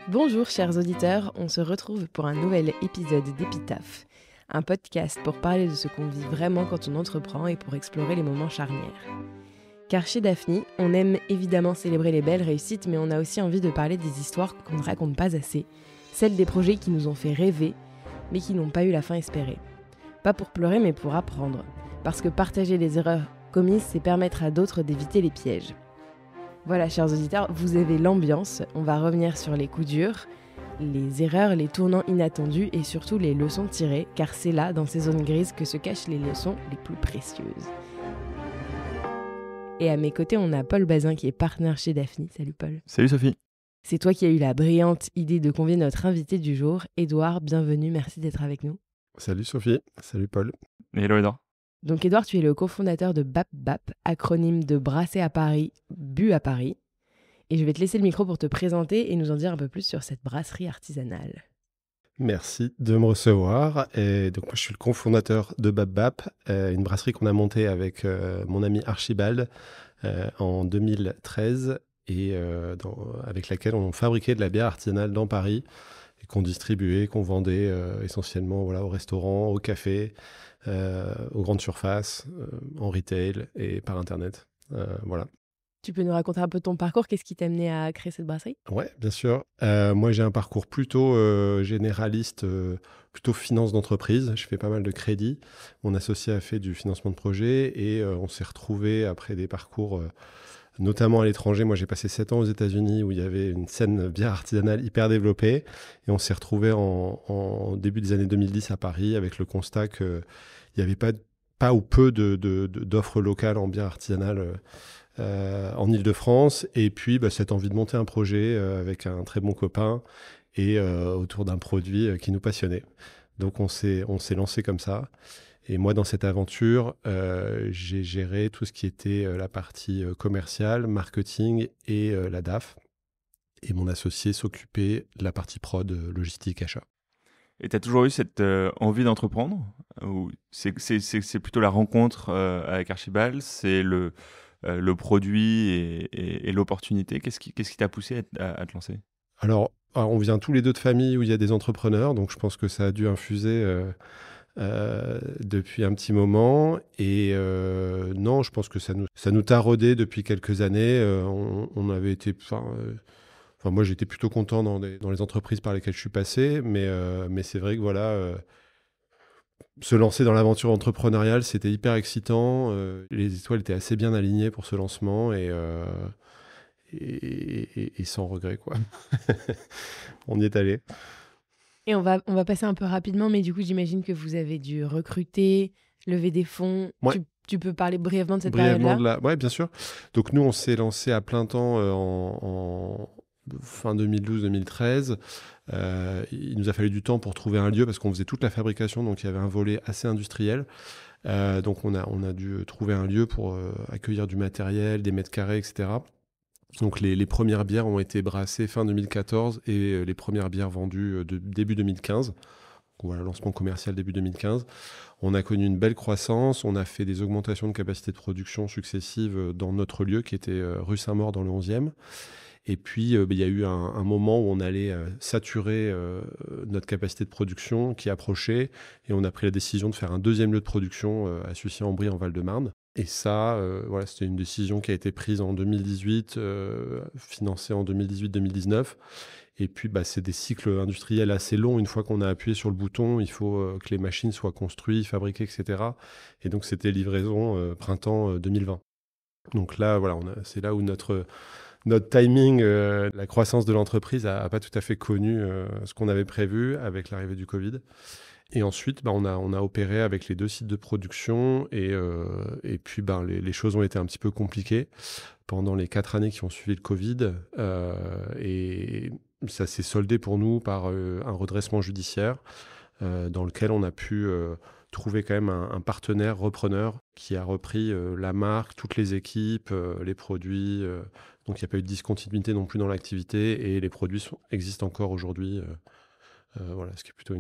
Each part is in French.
Bonjour chers auditeurs, on se retrouve pour un nouvel épisode d'Épitaphe, un podcast pour parler de ce qu'on vit vraiment quand on entreprend et pour explorer les moments charnières. Car chez Daphni, on aime évidemment célébrer les belles réussites, mais on a aussi envie de parler des histoires qu'on ne raconte pas assez, celles des projets qui nous ont fait rêver, mais qui n'ont pas eu la fin espérée. Pas pour pleurer, mais pour apprendre, parce que partager les erreurs commises, c'est permettre à d'autres d'éviter les pièges. Voilà, chers auditeurs, vous avez l'ambiance. On va revenir sur les coups durs, les erreurs, les tournants inattendus et surtout les leçons tirées, car c'est là, dans ces zones grises, que se cachent les leçons les plus précieuses. Et à mes côtés, on a Paul Bazin qui est partenaire chez Daphni. Salut Paul. Salut Sophie. C'est toi qui as eu la brillante idée de convier notre invité du jour, Édouard. Bienvenue, merci d'être avec nous. Salut Sophie, salut Paul. Hello Edouard. Donc Édouard, tu es le cofondateur de BAP, acronyme de Brasser à Paris, Bu à Paris. Et je vais te laisser le micro pour te présenter et nous en dire un peu plus sur cette brasserie artisanale. Merci de me recevoir. Et donc moi, je suis le cofondateur de BAP, une brasserie qu'on a montée avec mon ami Archibald en 2013 et avec laquelle on fabriquait de la bière artisanale dans Paris et qu'on distribuait, qu'on vendait essentiellement aux restaurants, aux cafés, aux grandes surfaces, en retail et par Internet. Voilà. Tu peux nous raconter un peu ton parcours? Qu'est-ce qui t'a amené à créer cette brasserie? Ouais, bien sûr. Moi, j'ai un parcours plutôt généraliste, plutôt finance d'entreprise. Je fais pas mal de crédits. Mon associé a fait du financement de projet et on s'est retrouvés après des parcours, notamment à l'étranger. Moi, j'ai passé 7 ans aux États-Unis où il y avait une scène bière artisanale hyper développée. Et on s'est retrouvés en début des années 2010 à Paris avec le constat qu'il n'y avait pas ou peu d'offres locales en bière artisanale en Île-de-France, et puis cette envie de monter un projet avec un très bon copain et autour d'un produit qui nous passionnait. Donc on s'est lancé comme ça. Et moi, dans cette aventure, j'ai géré tout ce qui était la partie commerciale, marketing et la DAF. Et mon associé s'occupait de la partie prod, logistique, achat. Et tu as toujours eu cette envie d'entreprendre? Ou c'est plutôt la rencontre avec Archibald? C'est le produit et l'opportunité? Qu'est-ce qui t'a poussé à te lancer? Alors, on vient tous les deux de familles où il y a des entrepreneurs, donc je pense que ça a dû infuser depuis un petit moment. Et non, je pense que ça nous taraudait depuis quelques années. On avait été... moi, j'étais plutôt content dans les entreprises par lesquelles je suis passé, mais c'est vrai que se lancer dans l'aventure entrepreneuriale, c'était hyper excitant. Les étoiles étaient assez bien alignées pour ce lancement et sans regret, quoi. On y est allé. Et on va passer un peu rapidement, mais du coup, j'imagine que vous avez dû recruter, lever des fonds. Ouais. Tu peux parler brièvement de cette période-là? Oui, bien sûr. Donc nous, on s'est lancé à plein temps en fin 2012-2013. Il nous a fallu du temps pour trouver un lieu parce qu'on faisait toute la fabrication, donc il y avait un volet assez industriel. Donc on a dû trouver un lieu pour accueillir du matériel, des mètres carrés, etc. Donc les premières bières ont été brassées fin 2014 et les premières bières vendues début 2015. Donc voilà, lancement commercial début 2015. On a connu une belle croissance, on a fait des augmentations de capacité de production successives dans notre lieu qui était rue Saint-Maur dans le 11e. Et puis, il y a eu un moment où on allait saturer notre capacité de production qui approchait. Et on a pris la décision de faire un deuxième lieu de production à Sucy-en-Brie en Val-de-Marne. Et ça, c'était une décision qui a été prise en 2018, financée en 2018-2019. Et puis, c'est des cycles industriels assez longs. Une fois qu'on a appuyé sur le bouton, il faut que les machines soient construites, fabriquées, etc. Et donc, c'était livraison printemps 2020. Donc là, c'est là où notre timing, la croissance de l'entreprise n'a pas tout à fait connu ce qu'on avait prévu avec l'arrivée du Covid. Et ensuite, on a opéré avec les 2 sites de production et puis les choses ont été un petit peu compliquées pendant les 4 années qui ont suivi le Covid. Et ça s'est soldé pour nous par un redressement judiciaire dans lequel on a pu trouver quand même un partenaire repreneur qui a repris la marque, toutes les équipes, les produits. Donc il n'y a pas eu de discontinuité non plus dans l'activité et les produits existent encore aujourd'hui. Ce qui est plutôt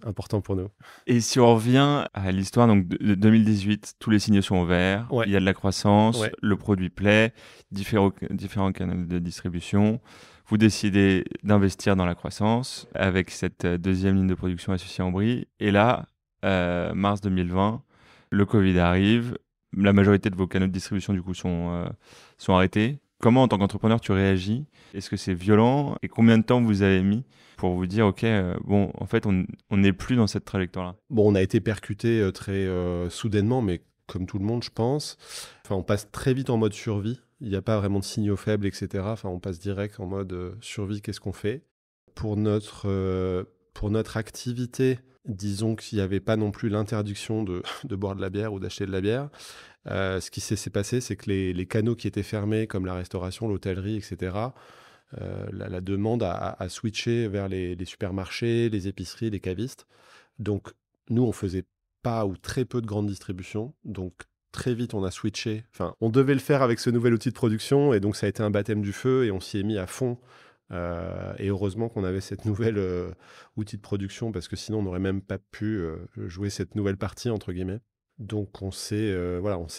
important pour nous. Et si on revient à l'histoire donc de 2018, tous les signaux sont au vert, il y a de la croissance, le produit plaît, différents canaux de distribution. vous décidez d'investir dans la croissance avec cette deuxième ligne de production associée à Ambry. Et là, mars 2020, le Covid arrive. La majorité de vos canaux de distribution, du coup, sont arrêtés. Comment, en tant qu'entrepreneur, tu réagis? Est-ce que c'est violent? Et combien de temps vous avez mis pour vous dire, OK, bon, en fait, on n'est plus dans cette trajectoire-là? Bon, on a été percuté très soudainement, mais comme tout le monde, je pense. Enfin, on passe très vite en mode survie. Il n'y a pas vraiment de signaux faibles, etc. Enfin, on passe direct en mode survie, qu'est-ce qu'on fait? Pour notre activité, disons qu'il n'y avait pas non plus l'interdiction de boire de la bière ou d'acheter de la bière. Ce qui s'est passé, c'est que les canaux qui étaient fermés, comme la restauration, l'hôtellerie, etc., la demande a switché vers les supermarchés, les épiceries, les cavistes. Donc, nous, on faisait pas ou très peu de grande distribution. Donc, très vite, on a switché. Enfin, on devait le faire avec ce nouvel outil de production. Et donc, ça a été un baptême du feu et on s'y est mis à fond. Et heureusement qu'on avait cette nouvelle outil de production parce que sinon, on n'aurait même pas pu jouer cette nouvelle partie, entre guillemets. Donc, on s'est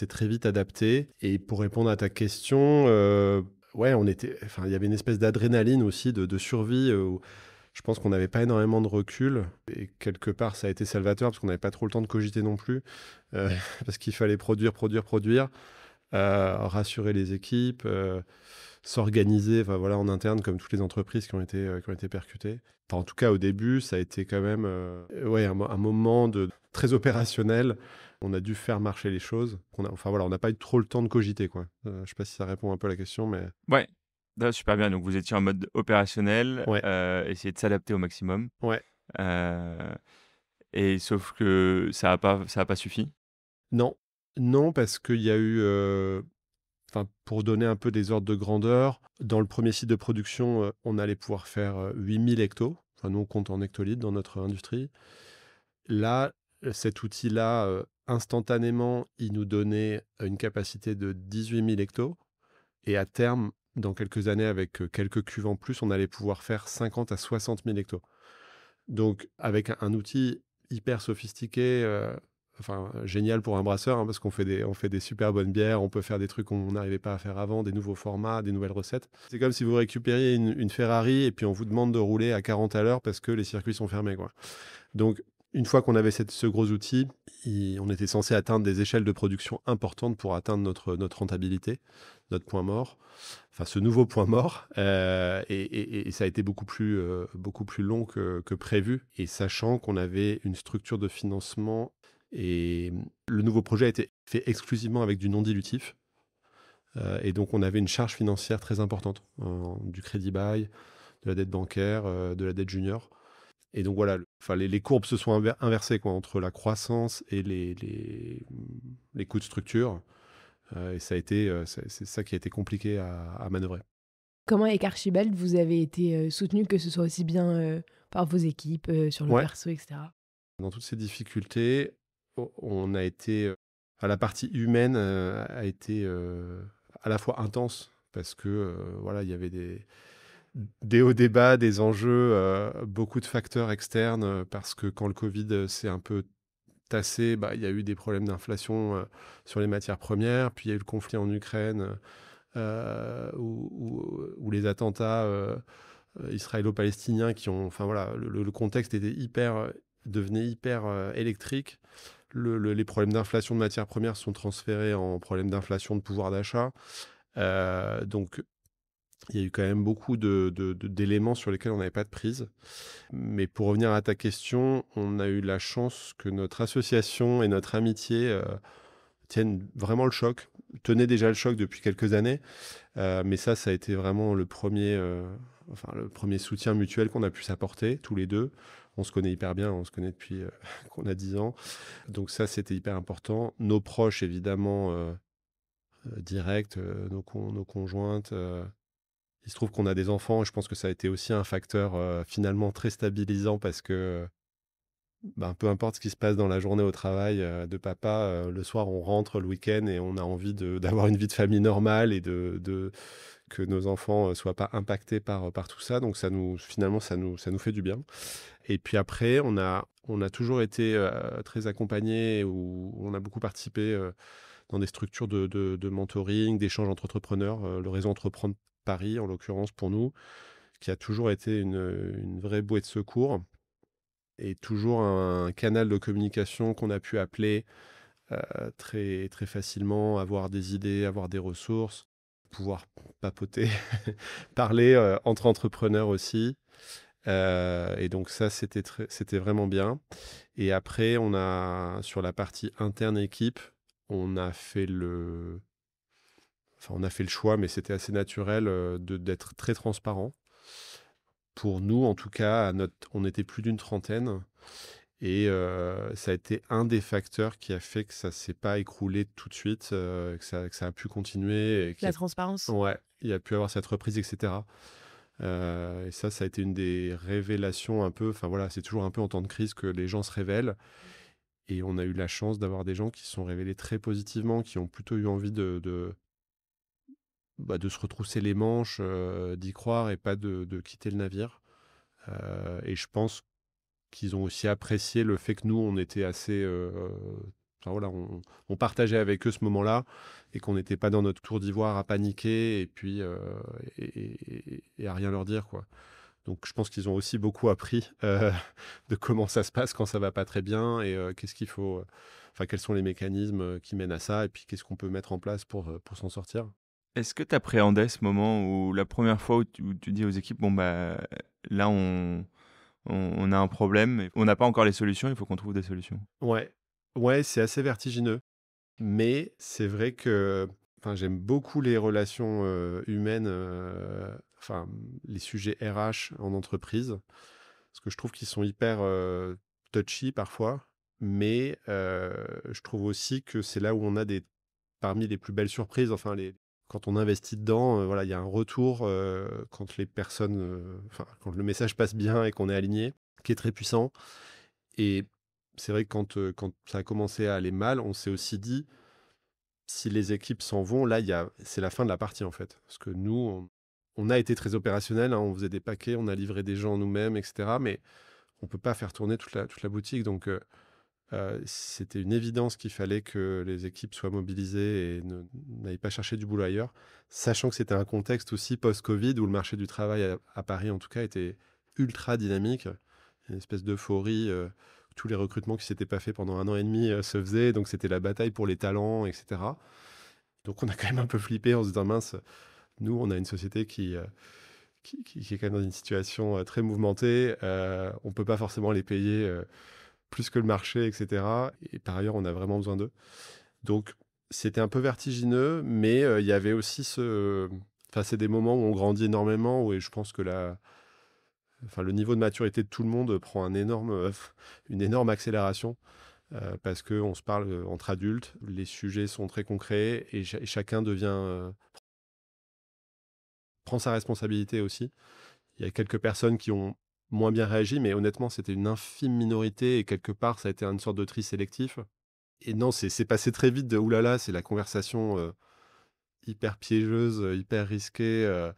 très vite adapté. Et pour répondre à ta question, ouais, il y avait une espèce d'adrénaline aussi, de survie. Je pense qu'on n'avait pas énormément de recul. Et quelque part, ça a été salvateur parce qu'on n'avait pas trop le temps de cogiter non plus. Parce qu'il fallait produire, rassurer les équipes, s'organiser en interne comme toutes les entreprises qui ont été percutées. Enfin, en tout cas, au début, ça a été quand même un moment très opérationnel. On a dû faire marcher les choses. On n'a pas eu trop le temps de cogiter, quoi. Je ne sais pas si ça répond un peu à la question, mais... Ouais, super bien. Donc, vous étiez en mode opérationnel, Ouais. Essayer de s'adapter au maximum. Ouais. Et sauf que ça a pas suffi. Non, parce qu'il y a eu... pour donner un peu des ordres de grandeur, dans le premier site de production, on allait pouvoir faire 8000 hectos. Enfin, nous, on compte en hectolitres dans notre industrie. Là, cet outil-là, instantanément, il nous donnait une capacité de 18 000 hectos. Et à terme, dans quelques années, avec quelques cuves en plus, on allait pouvoir faire 50 à 60 000 hectos. Donc, avec un outil hyper sophistiqué, génial pour un brasseur, parce qu'on fait des super bonnes bières, on peut faire des trucs qu'on n'arrivait pas à faire avant, des nouveaux formats, des nouvelles recettes. C'est comme si vous récupériez une Ferrari et puis on vous demande de rouler à 40 à l'heure parce que les circuits sont fermés, quoi. Donc, une fois qu'on avait ce gros outil, on était censé atteindre des échelles de production importantes pour atteindre notre rentabilité, notre point mort, enfin ce nouveau point mort. Et ça a été beaucoup plus long que prévu. Et sachant qu'on avait une structure de financement et le nouveau projet a été fait exclusivement avec du non dilutif. Et donc on avait une charge financière très importante, du crédit bail, de la dette bancaire, de la dette junior. Et donc voilà, les courbes se sont inversées, quoi, entre la croissance et les coûts de structure. Et ça a été, c'est ça qui a été compliqué à manœuvrer. Comment avec Archibald, vous avez été soutenu, que ce soit aussi bien par vos équipes, sur le perso, etc. Dans toutes ces difficultés, on a été... la partie humaine a été à la fois intense, parce que il y avait des hauts débats, des enjeux, beaucoup de facteurs externes, parce que quand le Covid s'est un peu tassé, il y a eu des problèmes d'inflation sur les matières premières, puis il y a eu le conflit en Ukraine, où les attentats israélo-palestiniens qui ont... le contexte devenait hyper électrique. Les problèmes d'inflation de matières premières sont transférés en problèmes d'inflation de pouvoir d'achat. Donc, il y a eu quand même beaucoup d'éléments sur lesquels on n'avait pas de prise. Mais pour revenir à ta question, on a eu la chance que notre association et notre amitié tiennent vraiment le choc, tenaient déjà le choc depuis quelques années. Mais ça a été vraiment le premier soutien mutuel qu'on a pu s'apporter, tous les deux. On se connaît hyper bien, on se connaît depuis qu'on a 10 ans. Donc ça, c'était hyper important. Nos proches, évidemment, directs, nos conjointes... Il se trouve qu'on a des enfants et je pense que ça a été aussi un facteur finalement très stabilisant parce que peu importe ce qui se passe dans la journée au travail de papa, le soir on rentre le week-end et on a envie d'avoir une vie de famille normale et que nos enfants ne soient pas impactés par tout ça. Donc ça nous fait du bien. Et puis après, on a toujours été très accompagnés, où on a beaucoup participé dans des structures de mentoring, d'échanges entre entrepreneurs, le réseau Entreprendre Paris, en l'occurrence pour nous, qui a toujours été une vraie bouée de secours et toujours un canal de communication qu'on a pu appeler très, très facilement, avoir des idées, avoir des ressources, pouvoir papoter, parler entre entrepreneurs aussi. Et donc ça, c'était vraiment bien. Et après, sur la partie interne équipe, on a fait le, on a fait le choix, mais c'était assez naturel d'être très transparent. Pour nous, en tout cas, on était plus d'une trentaine. Et ça a été un des facteurs qui a fait que ça ne s'est pas écroulé tout de suite, que ça a pu continuer. La transparence. Ouais, il y a pu avoir cette reprise, etc. Et ça a été une des révélations un peu. Enfin voilà, c'est toujours un peu en temps de crise que les gens se révèlent. Et on a eu la chance d'avoir des gens qui se sont révélés très positivement, qui ont plutôt eu envie de se retrousser les manches, d'y croire et pas de quitter le navire. Et je pense qu'ils ont aussi apprécié le fait que nous, on était assez... enfin, voilà, on partageait avec eux ce moment-là et qu'on n'était pas dans notre tour d'ivoire à paniquer et puis et à rien leur dire, quoi. Donc je pense qu'ils ont aussi beaucoup appris de comment ça se passe quand ça va pas très bien et qu'est-ce qu'il faut... Enfin, quels sont les mécanismes qui mènent à ça et puis qu'est-ce qu'on peut mettre en place pour s'en sortir. Est-ce que tu appréhendais ce moment où la première fois où tu dis aux équipes, bon, bah, là, on a un problème, on n'a pas encore les solutions, il faut qu'on trouve des solutions? Ouais, ouais, c'est assez vertigineux. Mais c'est vrai que j'aime beaucoup les relations humaines, les sujets RH en entreprise, parce que je trouve qu'ils sont hyper touchy parfois, mais je trouve aussi que c'est là où on a parmi les plus belles surprises, quand on investit dedans, voilà, il y a un retour quand les personnes, quand le message passe bien et qu'on est aligné, qui est très puissant. Et c'est vrai que quand ça a commencé à aller mal, on s'est aussi dit, si les équipes s'en vont, là, c'est la fin de la partie, en fait. Parce que nous, on a été très opérationnel, hein, on faisait des paquets, on a livré des gens nous-mêmes, etc. Mais on ne peut pas faire tourner toute la boutique. Donc, c'était une évidence qu'il fallait que les équipes soient mobilisées et n'aillent pas chercher du boulot ailleurs. Sachant que c'était un contexte aussi post-Covid où le marché du travail à Paris, en tout cas, était ultra dynamique. Une espèce d'euphorie. Tous les recrutements qui ne s'étaient pas faits pendant 1 an et demi se faisaient. Donc, c'était la bataille pour les talents, etc. Donc, on a quand même un peu flippé en se disant, mince, nous, on a une société qui est quand même dans une situation très mouvementée. On ne peut pas forcément les payer plus que le marché, etc. Et par ailleurs, on a vraiment besoin d'eux. Donc, c'était un peu vertigineux, mais il y avait aussi c'est des moments où on grandit énormément, où je pense que le niveau de maturité de tout le monde prend une énorme accélération parce qu'on se parle entre adultes, les sujets sont très concrets et chacun prend sa responsabilité aussi. Il y a quelques personnes qui ont moins bien réagi, mais honnêtement, c'était une infime minorité et quelque part, ça a été une sorte de tri sélectif. Et non, c'est passé très vite de oulala, c'est la conversation hyper piégeuse, hyper risquée.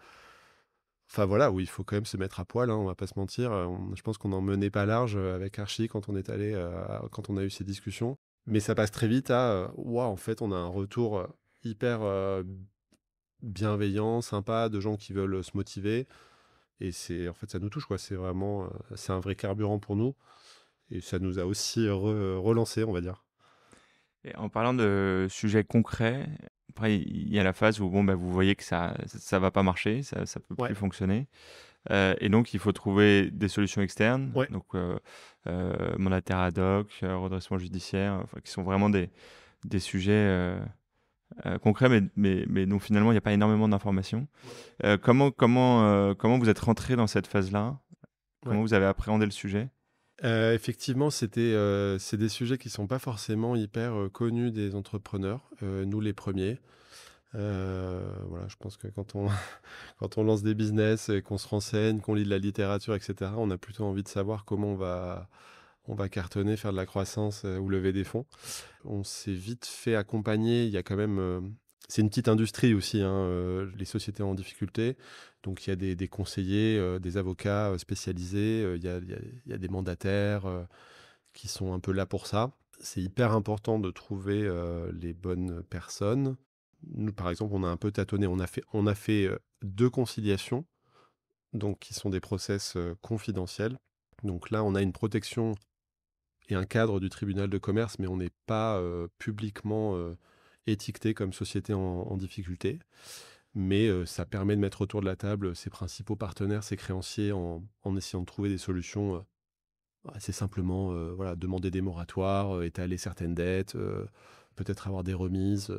Enfin voilà, où il faut quand même se mettre à poil, hein, on va pas se mentir. Je pense qu'on n'en menait pas large avec Archie quand on est allé, quand on a eu ces discussions. Mais ça passe très vite à en fait, on a un retour hyper bienveillant, sympa, de gens qui veulent se motiver. Et en fait, ça nous touche, quoi. C'est vraiment, c'est un vrai carburant pour nous. Et ça nous a aussi relancé, on va dire. Et en parlant de sujets concrets, après, il y a la phase où bon, bah, vous voyez que ça va pas marcher, ça peut Ouais. plus fonctionner. Et donc, il faut trouver des solutions externes. Ouais. Donc, mandataire ad hoc, redressement judiciaire, qui sont vraiment des sujets concrets, mais dont finalement, il n'y a pas énormément d'informations. Comment vous êtes rentré dans cette phase-là? Comment vous avez appréhendé le sujet? Effectivement, c'est des sujets qui ne sont pas forcément hyper connus des entrepreneurs, nous les premiers. Voilà, je pense que quand on lance des business et qu'on se renseigne, qu'on lit de la littérature, etc., on a plutôt envie de savoir comment on va cartonner, faire de la croissance ou lever des fonds. On s'est vite fait accompagner. Il y a quand même... c'est une petite industrie aussi, hein, les sociétés en difficulté. Donc, il y a des conseillers, des avocats spécialisés. Il y a des mandataires qui sont un peu là pour ça. C'est hyper important de trouver les bonnes personnes. Nous, par exemple, on a un peu tâtonné. On a fait 2 conciliations donc qui sont des process confidentiels. Donc là, on a une protection et un cadre du tribunal de commerce, mais on n'est pas publiquement étiqueté comme société en difficulté. Mais ça permet de mettre autour de la table ses principaux partenaires, ses créanciers, en essayant de trouver des solutions assez simplement. Voilà, demander des moratoires, étaler certaines dettes, peut-être avoir des remises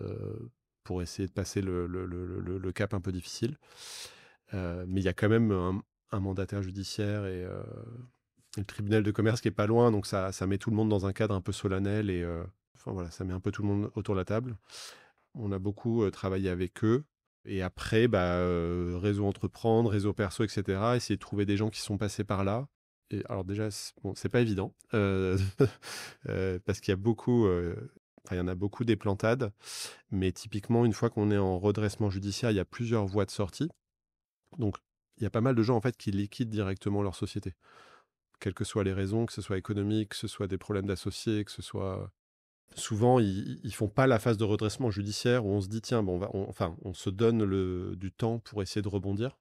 pour essayer de passer le cap un peu difficile. Mais il y a quand même un mandataire judiciaire et le tribunal de commerce qui est pas loin, donc ça met tout le monde dans un cadre un peu solennel et enfin voilà, ça met un peu tout le monde autour de la table. On a beaucoup travaillé avec eux. Et après, réseau entreprendre, réseau perso, etc. Essayer de trouver des gens qui sont passés par là. Et alors déjà, bon, c'est pas évident parce qu'il y a beaucoup, enfin, il y en a beaucoup des plantades. Mais typiquement, une fois qu'on est en redressement judiciaire, il y a plusieurs voies de sortie. Donc, il y a pas mal de gens en fait qui liquident directement leur société, quelles que soient les raisons, que ce soit économique, que ce soit des problèmes d'associés, que ce soit souvent, ils font pas la phase de redressement judiciaire où on se dit tiens, bon, on se donne du temps pour essayer de rebondir.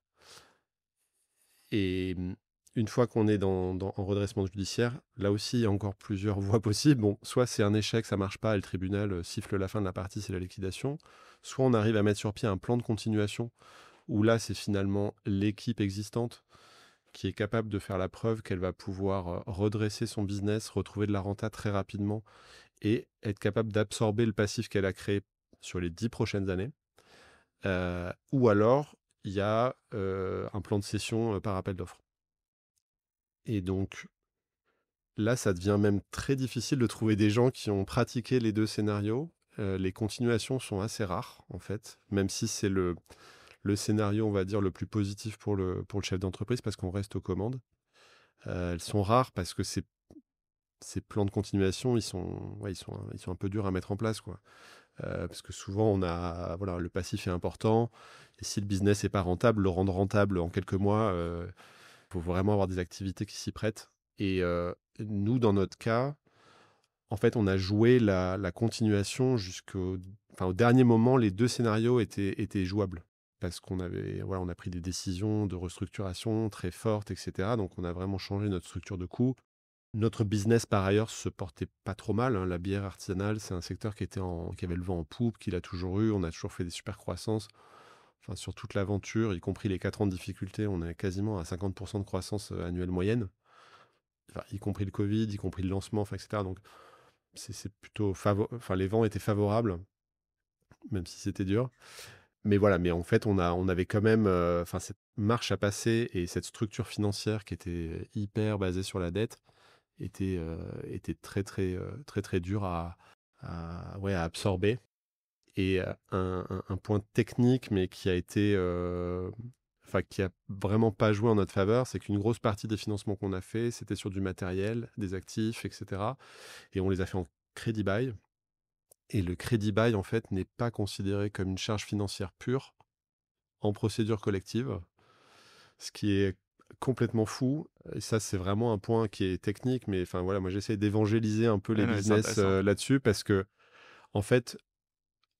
Et une fois qu'on est en redressement judiciaire, là aussi, il y a encore plusieurs voies possibles. Bon, soit c'est un échec, ça marche pas, et le tribunal siffle la fin de la partie, c'est la liquidation. Soit on arrive à mettre sur pied un plan de continuation où là, c'est finalement l'équipe existante qui est capable de faire la preuve qu'elle va pouvoir redresser son business, retrouver de la renta très rapidement et être capable d'absorber le passif qu'elle a créé sur les 10 prochaines années. Ou alors, il y a un plan de cession par appel d'offres. Et donc, là, ça devient même très difficile de trouver des gens qui ont pratiqué les deux scénarios. Les continuations sont assez rares, en fait, même si c'est le scénario, on va dire, le plus positif pour le chef d'entreprise, parce qu'on reste aux commandes. Elles sont rares parce que ces plans de continuation, ils sont un peu durs à mettre en place, quoi. Parce que souvent, voilà, le passif est important. Et si le business n'est pas rentable, le rendre rentable en quelques mois, faut vraiment avoir des activités qui s'y prêtent. Et nous, dans notre cas, en fait, on a joué la continuation au dernier moment. Les deux scénarios étaient jouables parce qu'on on a pris des décisions de restructuration très fortes, etc. Donc, on a vraiment changé notre structure de coûts. Notre business, par ailleurs, se portait pas trop mal, hein. La bière artisanale, c'est un secteur qui avait le vent en poupe, qu'il a toujours eu. On a toujours fait des super croissances. Enfin, sur toute l'aventure, y compris les 4 ans de difficulté, on est quasiment à 50% de croissance annuelle moyenne. Enfin, y compris le Covid, y compris le lancement, enfin, etc. Donc, c'est plutôt les vents étaient favorables, même si c'était dur. Mais voilà, mais en fait, on avait quand même cette marche à passer et cette structure financière qui était hyper basée sur la dette était très, très, très, très dur à absorber. Et un point technique, mais qui a été, qui a vraiment pas joué en notre faveur, c'est qu'une grosse partie des financements qu'on a fait, c'était sur du matériel, des actifs, etc. Et on les a fait en crédit bail. Et le crédit bail, en fait, n'est pas considéré comme une charge financière pure en procédure collective, ce qui est complètement fou. Et ça, c'est vraiment un point qui est technique, mais enfin voilà, moi j'essaie d'évangéliser un peu les Ouais, business là-dessus parce que, en fait,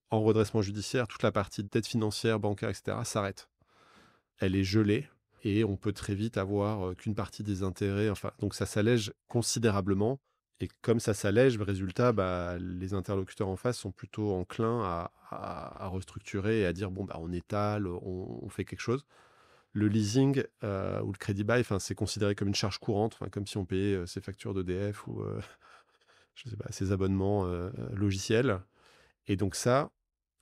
en redressement judiciaire, toute la partie de dette financière, bancaire, etc., s'arrête. Elle est gelée et on peut très vite avoir qu'une partie des intérêts. Enfin, donc ça s'allège considérablement. Et comme ça s'allège, le résultat, les interlocuteurs en face sont plutôt enclins à restructurer et à dire bon, on étale, on fait quelque chose. Le leasing ou le crédit bail, c'est considéré comme une charge courante, comme si on payait ses factures d'EDF ou je sais pas, ses abonnements logiciels. Et donc ça,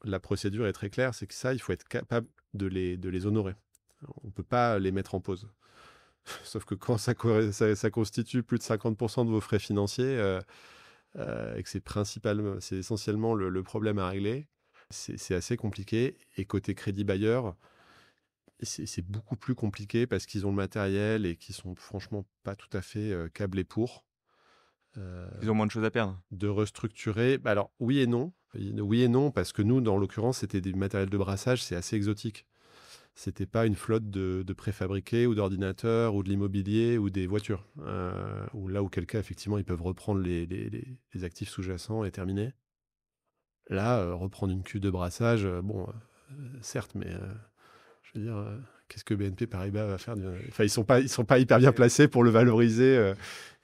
la procédure est très claire, c'est que ça, il faut être capable de les honorer. On ne peut pas les mettre en pause. Sauf que quand ça constitue plus de 50% de vos frais financiers et que c'est essentiellement le problème à régler, c'est assez compliqué. Et côté crédit bailleur, c'est beaucoup plus compliqué parce qu'ils ont le matériel et qu'ils sont franchement pas tout à fait câblés pour. Ils ont moins de choses à perdre. De restructurer. Alors, oui et non. Oui et non, parce que nous, dans l'occurrence, c'était du matériel de brassage, c'est assez exotique. C'était pas une flotte de préfabriqués ou d'ordinateurs ou de l'immobilier ou des voitures. Ou auquel cas, effectivement, ils peuvent reprendre les actifs sous-jacents et terminer. Là, reprendre une cuve de brassage, certes, mais je veux dire, qu'est-ce que BNP Paribas va faire Enfin, ils sont pas hyper bien placés pour le valoriser.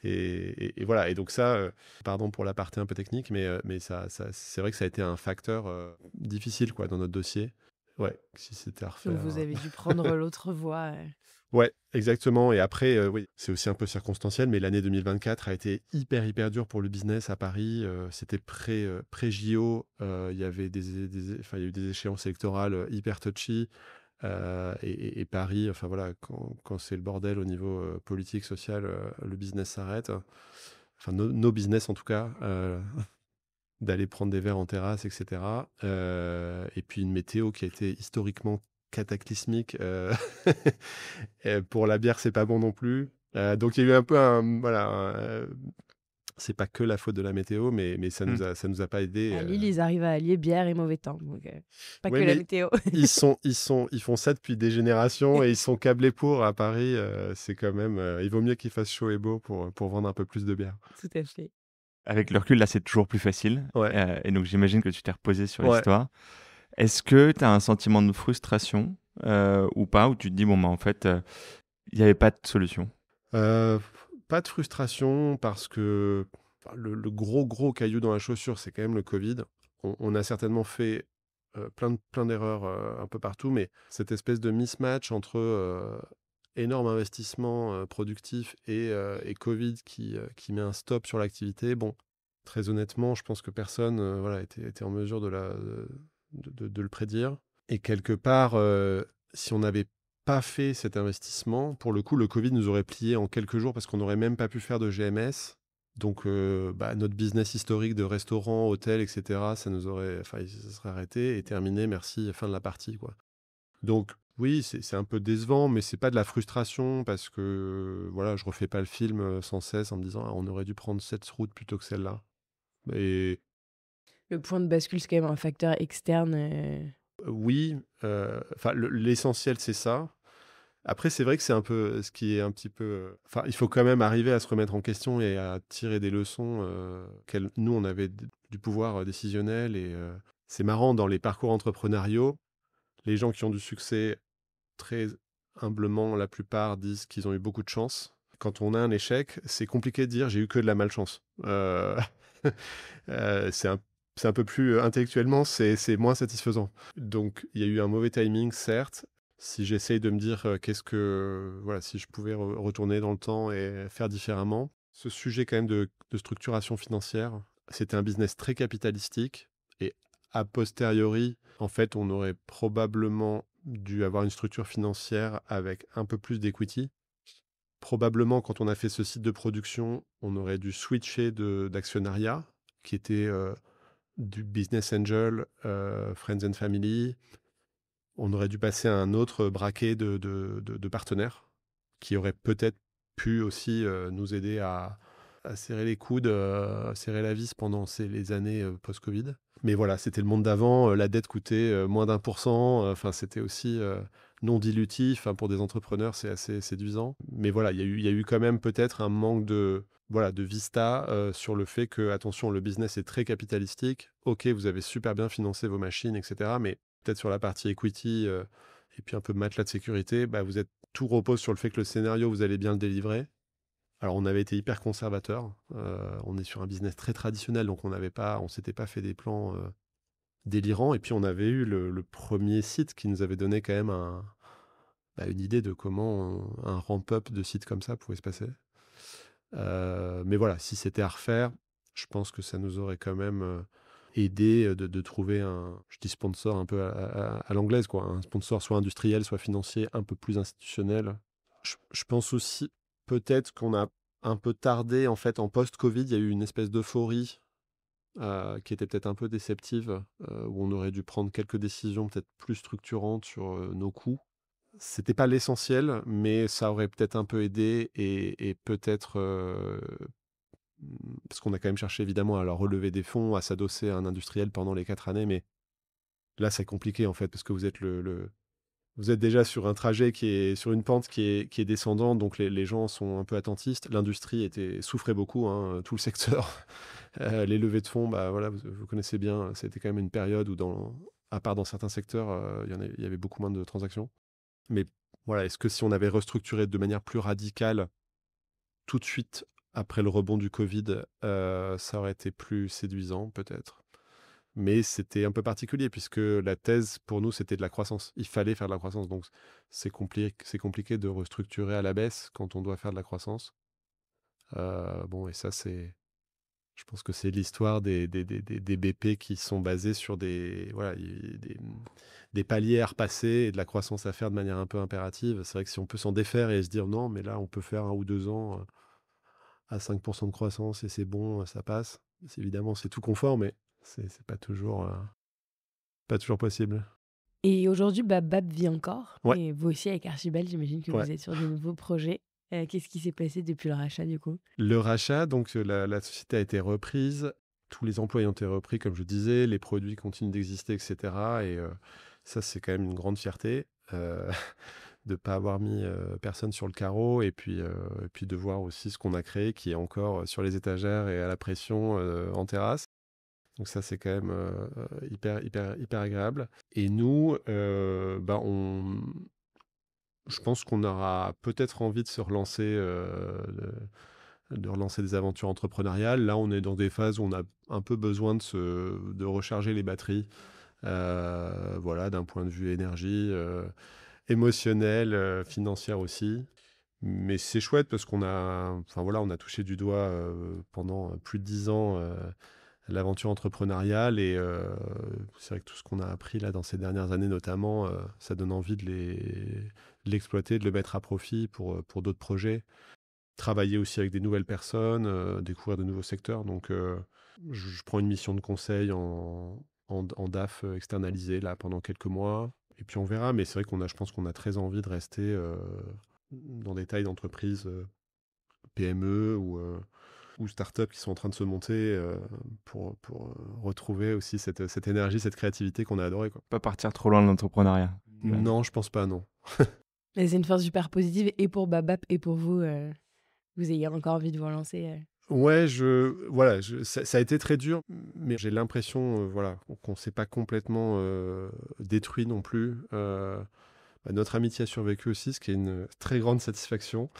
Et voilà. Et donc ça, pardon pour la partie un peu technique, mais ça, c'est vrai que ça a été un facteur difficile quoi, dans notre dossier. Ouais, si c'était à refaire. Donc vous avez dû prendre l'autre voie. Ouais, exactement. Et après, oui, c'est aussi un peu circonstanciel, mais l'année 2024 a été hyper dur pour le business à Paris. C'était pré-JO. Il y avait enfin, il y a eu des échéances électorales hyper touchy. Et Paris, enfin voilà, quand c'est le bordel au niveau politique, social, le business s'arrête. Enfin, nos business en tout cas, d'aller prendre des verres en terrasse, etc. Et puis une météo qui a été historiquement cataclysmique. Pour la bière, c'est pas bon non plus. Donc il y a eu un peu c'est pas que la faute de la météo, mais ça nous a pas aidé. À Lille, ils arrivent à allier bière et mauvais temps. Donc, pas que la météo. ils font ça depuis des générations et ils sont câblés pour. À Paris, c'est quand même. Il vaut mieux qu'il fasse chaud et beau pour vendre un peu plus de bière. Tout à fait. Avec le recul, là, c'est toujours plus facile. Ouais. Et donc, j'imagine que tu t'es reposé sur l'histoire. Est-ce que tu as un sentiment de frustration ou pas, où tu te dis, bon, bah, en fait, il n'y avait pas de solution? Pas de frustration parce que le gros caillou dans la chaussure, c'est quand même le Covid. On a certainement fait plein d'erreurs un peu partout, mais cette espèce de mismatch entre énorme investissement productif et Covid qui met un stop sur l'activité, bon, très honnêtement, je pense que personne était en mesure de le prédire. Et quelque part, si on n'avait pas fait cet investissement, pour le coup, le Covid nous aurait plié en quelques jours parce qu'on n'aurait même pas pu faire de GMS. Donc, notre business historique de restaurant, hôtel, etc., ça serait arrêté et terminé. Merci, fin de la partie, quoi. Donc, oui, c'est un peu décevant, mais c'est pas de la frustration parce que, voilà, je refais pas le film sans cesse en me disant, on aurait dû prendre cette route plutôt que celle-là. Et le point de bascule, c'est quand même un facteur externe. oui, l'essentiel, c'est ça. Après, c'est vrai que c'est un peu ce qui est un petit peu. Enfin, il faut quand même arriver à se remettre en question et à tirer des leçons. Nous, on avait du pouvoir décisionnel et c'est marrant dans les parcours entrepreneuriaux, les gens qui ont du succès, très humblement, la plupart disent qu'ils ont eu beaucoup de chance. Quand on a un échec, c'est compliqué de dire j'ai eu que de la malchance. C'est un peu plus intellectuellement, c'est moins satisfaisant. Donc, il y a eu un mauvais timing, certes. Si j'essaye de me dire si je pouvais retourner dans le temps et faire différemment, ce sujet quand même de structuration financière, c'était un business très capitalistique et a posteriori, en fait, on aurait probablement dû avoir une structure financière avec un peu plus d'equity. Probablement, quand on a fait ce site de production, on aurait dû switcher d'actionnariat, qui était du business angel, friends and family. On aurait dû passer à un autre braquet de partenaires qui auraient peut-être pu aussi nous aider à serrer les coudes, serrer la vis pendant les années post-Covid. Mais voilà, c'était le monde d'avant. La dette coûtait moins d'1%. Enfin, c'était aussi non dilutif. Enfin, pour des entrepreneurs, c'est assez séduisant. Mais voilà, il y a eu quand même peut-être un manque de vista sur le fait que, attention, le business est très capitalistique. Ok, vous avez super bien financé vos machines, etc. Mais peut-être sur la partie equity et puis un peu matelas de sécurité, tout repose sur le fait que le scénario, vous allez bien le délivrer. Alors, on avait été hyper conservateur. On est sur un business très traditionnel, donc on s'était pas fait des plans délirants. Et puis, on avait eu le premier site qui nous avait donné quand même une idée de comment un ramp-up de site comme ça pouvait se passer. Mais voilà, si c'était à refaire, je pense que ça nous aurait quand même aidé de trouver je dis sponsor un peu à l'anglaise, quoi, un sponsor soit industriel, soit financier, un peu plus institutionnel. Je pense aussi peut-être qu'on a un peu tardé, en fait, en post-Covid, il y a eu une espèce d'euphorie qui était peut-être un peu déceptive, où on aurait dû prendre quelques décisions peut-être plus structurantes sur nos coûts. C'était pas l'essentiel, mais ça aurait peut-être un peu aidé et peut-être parce qu'on a quand même cherché évidemment à leur relever des fonds, à s'adosser à un industriel pendant les 4 années, mais là c'est compliqué en fait parce que vous êtes vous êtes déjà sur un trajet qui est sur une pente qui est descendante, donc les gens sont un peu attentistes. L'industrie souffrait beaucoup, hein, tout le secteur. Les levées de fonds, voilà, vous connaissez bien, c'était quand même une période où à part dans certains secteurs, il y avait beaucoup moins de transactions. Mais Voilà, est-ce que si on avait restructuré de manière plus radicale tout de suite après le rebond du Covid, ça aurait été plus séduisant peut-être. Mais c'était un peu particulier puisque la thèse pour nous c'était de la croissance. Il fallait faire de la croissance, donc c'est compliqué de restructurer à la baisse quand on doit faire de la croissance. Bon, et ça je pense que c'est l'histoire des BP qui sont basés sur des paliers à repasser et de la croissance à faire de manière un peu impérative. C'est vrai que si on peut s'en défaire et se dire non, mais là on peut faire 1 ou 2 ans à 5% de croissance et c'est bon, ça passe. Évidemment, c'est tout confort, mais c'est pas toujours possible. Et aujourd'hui, Bab vit encore. Ouais. Et vous aussi, avec Archibald, j'imagine que Ouais. vous êtes sur de nouveaux projets. Qu'est-ce qui s'est passé depuis le rachat, du coup? Le rachat, donc la société a été reprise. Tous les emplois ont été repris, comme je disais. Les produits continuent d'exister, etc. Et ça, c'est quand même une grande fierté de ne pas avoir mis personne sur le carreau. Et puis de voir aussi ce qu'on a créé, qui est encore sur les étagères et à la pression en terrasse. Donc ça, c'est quand même hyper agréable. Et nous, je pense qu'on aura peut-être envie de se relancer, de relancer des aventures entrepreneuriales. Là, on est dans des phases où on a un peu besoin de recharger les batteries, voilà, d'un point de vue énergie, émotionnelle, financière aussi. Mais c'est chouette parce on a touché du doigt pendant plus de 10 ans l'aventure entrepreneuriale et c'est vrai que tout ce qu'on a appris là dans ces dernières années notamment, ça donne envie de l'exploiter, de le mettre à profit pour d'autres projets. Travailler aussi avec des nouvelles personnes, découvrir de nouveaux secteurs. Donc je prends une mission de conseil en DAF externalisé là pendant quelques mois et puis on verra. Mais c'est vrai je pense qu'on a très envie de rester dans des tailles d'entreprises PME ou start-up qui sont en train de se monter pour retrouver aussi cette énergie, cette créativité qu'on a adorée, quoi. Pas partir trop loin de l'entrepreneuriat. Non, je pense pas, non. Mais c'est une force super positive et pour Babap et pour vous, vous ayez encore envie de vous relancer. Ouais, ça a été très dur, mais j'ai l'impression qu'on ne s'est pas complètement détruit non plus. Notre amitié a survécu aussi, ce qui est une très grande satisfaction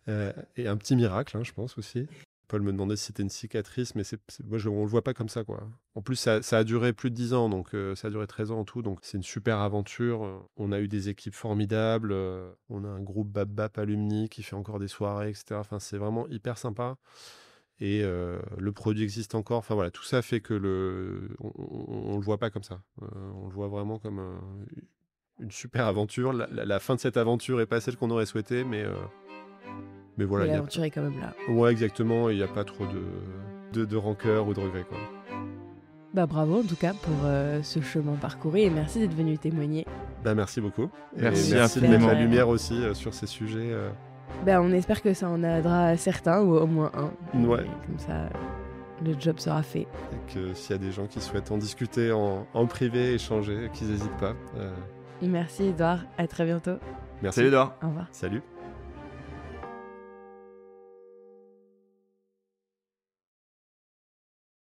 et un petit miracle, hein, je pense aussi. Paul me demandait si c'était une cicatrice, mais moi, on le voit pas comme ça, quoi. En plus, ça a duré plus de 10 ans, donc ça a duré 13 ans en tout, donc c'est une super aventure. On a eu des équipes formidables, on a un groupe Bap Alumni qui fait encore des soirées, etc. Enfin, c'est vraiment hyper sympa. Et le produit existe encore. Enfin voilà, tout ça fait que on le voit pas comme ça. On le voit vraiment comme une super aventure. La fin de cette aventure est pas celle qu'on aurait souhaité, mais voilà. Mais l'aventure est quand même là. Ouais, exactement. Il n'y a pas trop de rancœur ou de regret, quoi. Bravo en tout cas pour ce chemin parcouru et merci d'être venu témoigner. Merci beaucoup. Merci de infiniment. mettre la lumière aussi sur ces sujets. On espère que ça en aidera certains ou au moins un. Ouais. Et comme ça, le job sera fait. Et que s'il y a des gens qui souhaitent en discuter en privé, échanger, qu'ils n'hésitent pas. Merci Edouard, à très bientôt. Merci. Salut Edouard. Au revoir. Salut.